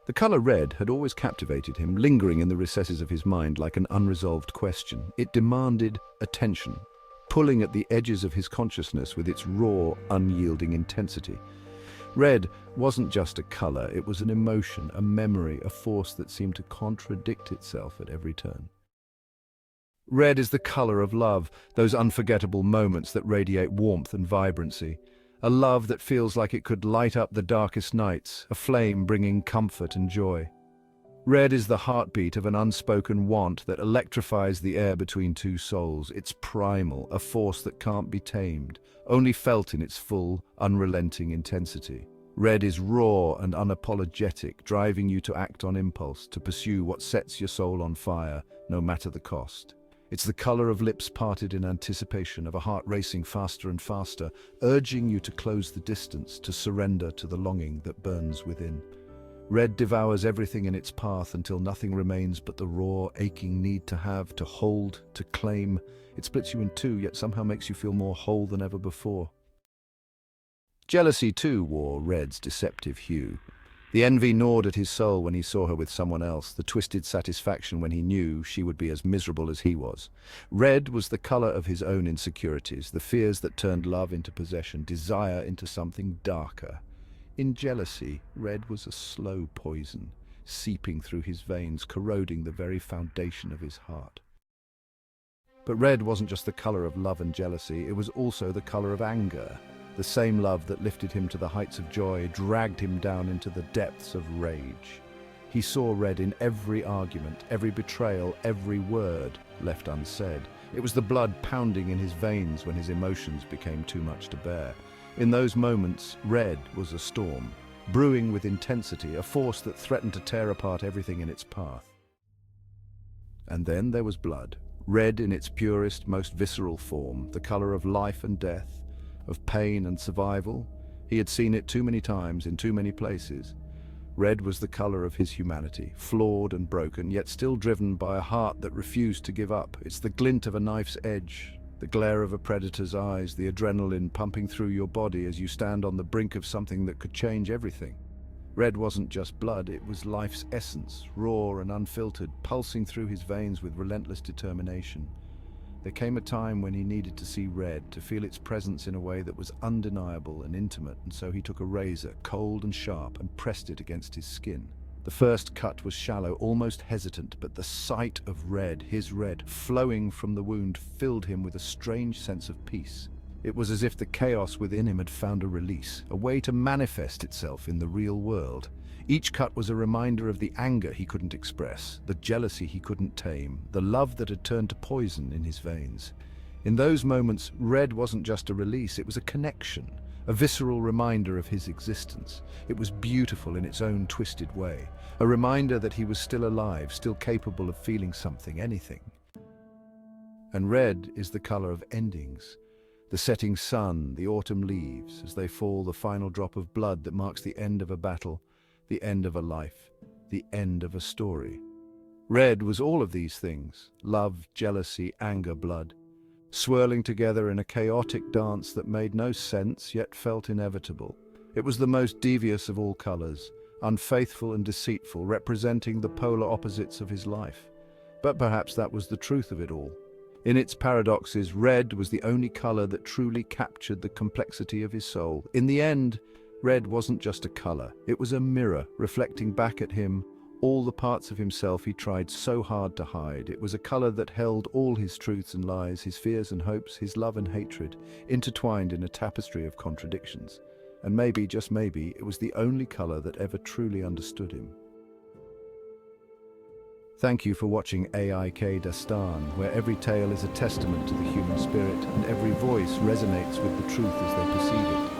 The color red had always captivated him, lingering in the recesses of his mind like an unresolved question. It demanded attention, pulling at the edges of his consciousness with its raw, unyielding intensity. Red wasn't just a color, it was an emotion, a memory, a force that seemed to contradict itself at every turn. Red is the color of love, those unforgettable moments that radiate warmth and vibrancy. A love that feels like it could light up the darkest nights, a flame bringing comfort and joy. Red is the heartbeat of an unspoken want that electrifies the air between two souls. It's primal, a force that can't be tamed, only felt in its full, unrelenting intensity. Red is raw and unapologetic, driving you to act on impulse, to pursue what sets your soul on fire, no matter the cost. It's the color of lips parted in anticipation, of a heart racing faster and faster, urging you to close the distance, to surrender to the longing that burns within. Red devours everything in its path until nothing remains but the raw, aching need to have, to hold, to claim. It splits you in two, yet somehow makes you feel more whole than ever before. Jealousy, too, wore Red's deceptive hue. The envy gnawed at his soul when he saw her with someone else, the twisted satisfaction when he knew she would be as miserable as he was. Red was the color of his own insecurities, the fears that turned love into possession, desire into something darker. In jealousy, red was a slow poison, seeping through his veins, corroding the very foundation of his heart. But red wasn't just the color of love and jealousy, it was also the color of anger. The same love that lifted him to the heights of joy dragged him down into the depths of rage. He saw red in every argument, every betrayal, every word left unsaid. It was the blood pounding in his veins when his emotions became too much to bear. In those moments, red was a storm, brewing with intensity, a force that threatened to tear apart everything in its path. And then there was blood, red in its purest, most visceral form, the color of life and death, of pain and survival. He had seen it too many times in too many places. Red was the color of his humanity, flawed and broken, yet still driven by a heart that refused to give up. It's the glint of a knife's edge, the glare of a predator's eyes, the adrenaline pumping through your body as you stand on the brink of something that could change everything. Red wasn't just blood, it was life's essence, raw and unfiltered, pulsing through his veins with relentless determination. There came a time when he needed to see red, to feel its presence in a way that was undeniable and intimate, and so he took a razor, cold and sharp, and pressed it against his skin. The first cut was shallow, almost hesitant, but the sight of red, his red, flowing from the wound filled him with a strange sense of peace. It was as if the chaos within him had found a release, a way to manifest itself in the real world. Each cut was a reminder of the anger he couldn't express, the jealousy he couldn't tame, the love that had turned to poison in his veins. In those moments, red wasn't just a release, it was a connection, a visceral reminder of his existence. It was beautiful in its own twisted way, a reminder that he was still alive, still capable of feeling something, anything. And red is the color of endings. The setting sun, the autumn leaves, as they fall, the final drop of blood that marks the end of a battle, the end of a life, the end of a story. Red was all of these things, love, jealousy, anger, blood, swirling together in a chaotic dance that made no sense yet felt inevitable. It was the most devious of all colors, unfaithful and deceitful, representing the polar opposites of his life. But perhaps that was the truth of it all. In its paradoxes, red was the only color that truly captured the complexity of his soul. In the end, red wasn't just a color, it was a mirror reflecting back at him all the parts of himself he tried so hard to hide. It was a color that held all his truths and lies, his fears and hopes, his love and hatred, intertwined in a tapestry of contradictions. And maybe, just maybe, it was the only color that ever truly understood him. Thank you for watching aikdastaan, where every tale is a testament to the human spirit and every voice resonates with the truth as they perceive it.